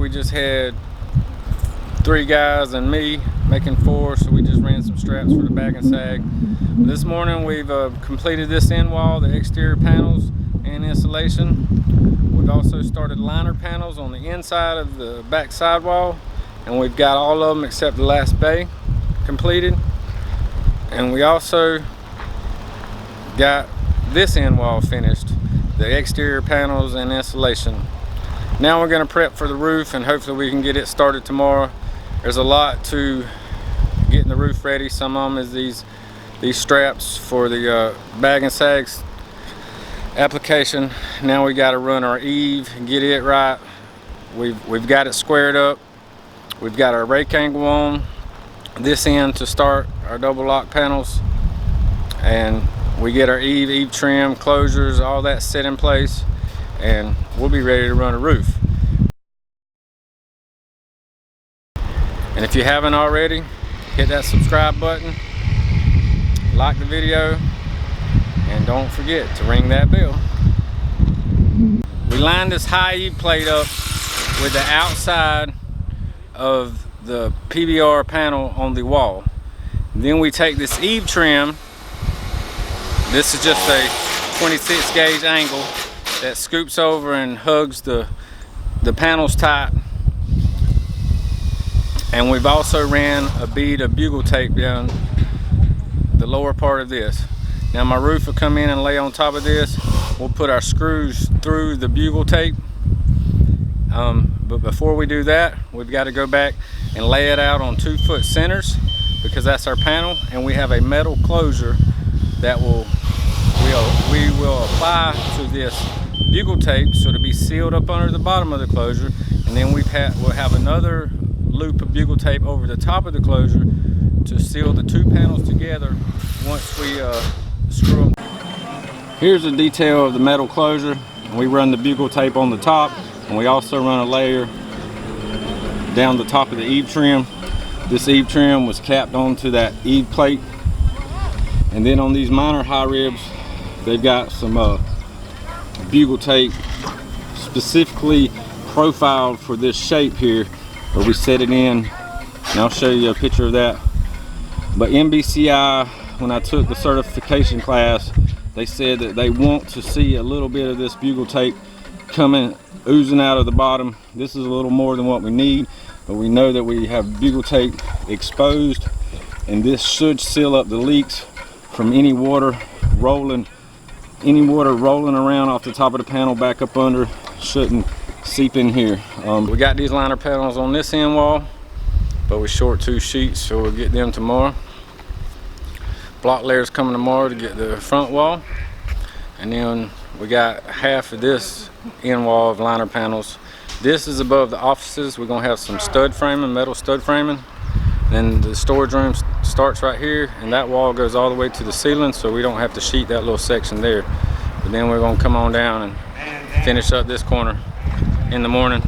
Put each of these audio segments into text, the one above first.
we just had 3 guys and me making 4, so we just ran some straps for the bag and sag. This morning we've completed this end wall, the exterior panels and insulation. We've also started liner panels on the inside of the back sidewall, and we've got all of them except the last bay completed. And we also got this end wall finished, the exterior panels and insulation. Now we're going to prep for the roof, and hopefully we can get it started tomorrow. There's a lot to getting the roof ready. Some of them is these straps for the bag and sags application. Now we got to run our eave and get it right. We've got it squared up. We've got our rake angle on this end to start our double lock panels, and we get our eave trim, closures, all that set in place, and we'll be ready to run a roof. And if you haven't already, hit that subscribe button, like the video, and don't forget to ring that bell. We lined this high eave plate up with the outside of the PBR panel on the wall. Then we take this eave trim. This is just a 26 gauge angle that scoops over and hugs the panels tight. And we've also ran a bead of bugle tape down the lower part of this. Now my roof will come in and lay on top of this. We'll put our screws through the bugle tape. But before we do that, we've got to go back and lay it out on 2-foot centers, because that's our panel, and we have a metal closure that we will apply to this bugle tape so to be sealed up under the bottom of the closure, and then we'll have another loop of bugle tape over the top of the closure to seal the 2 panels together once we screw them. Here's a detail of the metal closure. We run the bugle tape on the top, and we also run a layer down the top of the eave trim. This eave trim was capped onto that eave plate, and then on these minor high ribs they've got some bugle tape specifically profiled for this shape here, where we set it in, and I'll show you a picture of that. But MBCI, when I took the certification class, they said that they want to see a little bit of this bugle tape coming, oozing out of the bottom. This is a little more than what we need, but we know that we have bugle tape exposed, and this should seal up the leaks from any water rolling around off the top of the panel back up under. Shouldn't seep in here. We got these liner panels on this end wall, but we're short 2 sheets, so we'll get them tomorrow. Block layers coming tomorrow to get the front wall, and then we got half of this end wall of liner panels. This is above the offices. We're gonna have some stud framing, metal stud framing. Then the storage room starts right here, and that wall goes all the way to the ceiling, so we don't have to sheet that little section there. But then we're gonna come on down and finish up this corner in the morning,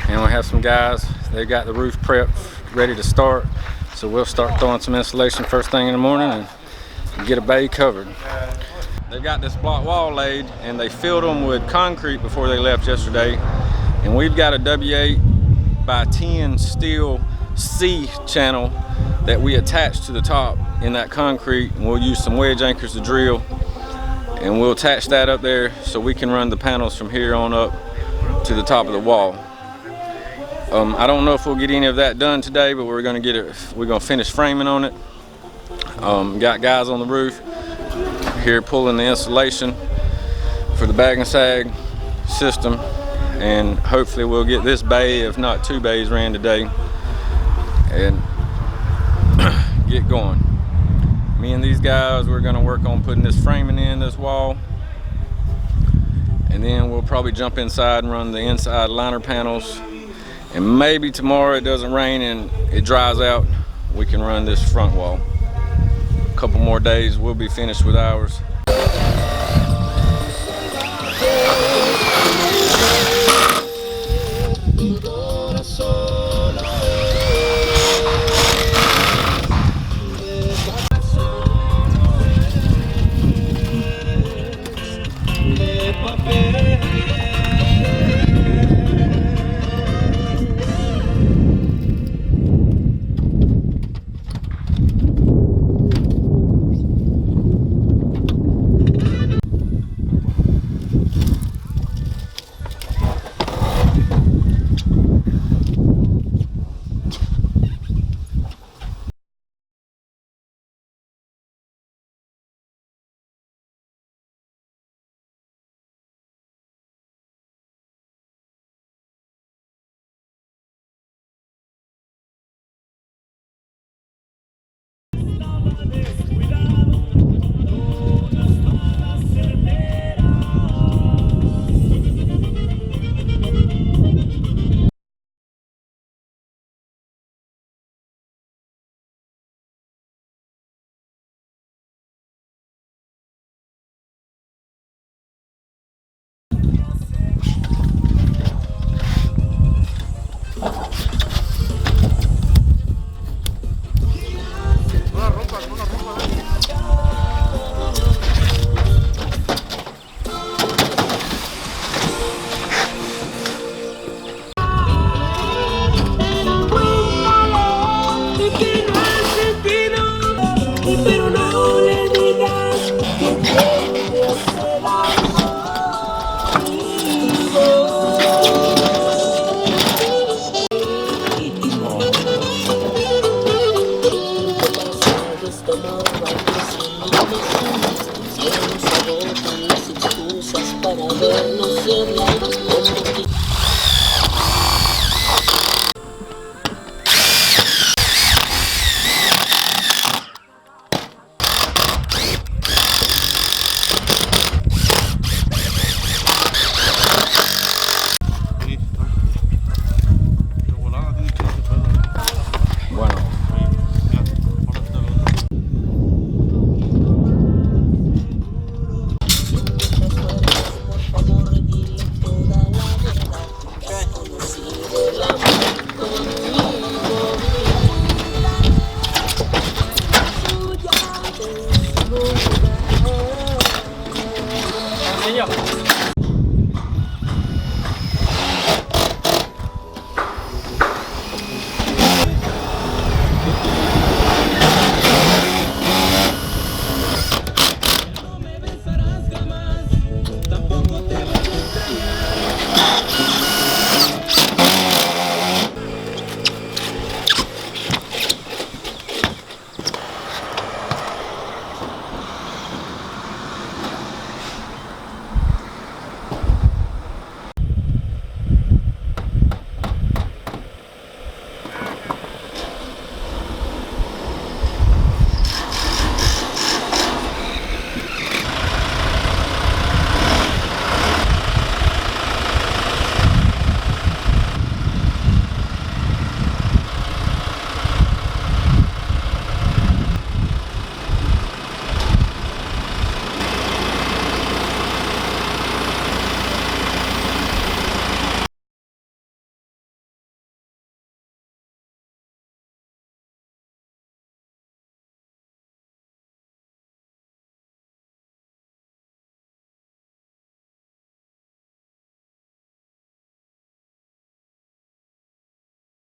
and we'll have some guys, they've got the roof prepped ready to start, so we'll start throwing some insulation first thing in the morning and get a bay covered. They've got this block wall laid, and they filled them with concrete before they left yesterday, and we've got a W8 by 10 steel C channel that we attach to the top in that concrete, and we'll use some wedge anchors to drill, and we'll attach that up there so we can run the panels from here on up to the top of the wall. I don't know if we'll get any of that done today, but we're gonna finish framing on it. Got guys on the roof here pulling the insulation for the bag and sag system, and hopefully we'll get this bay, if not 2 bays, ran today and get going. Me and these guys, we're gonna work on putting this framing in this wall, and then we'll probably jump inside and run the inside liner panels, and maybe tomorrow it doesn't rain and it dries out, we can run this front wall. A couple more days, we'll be finished with ours.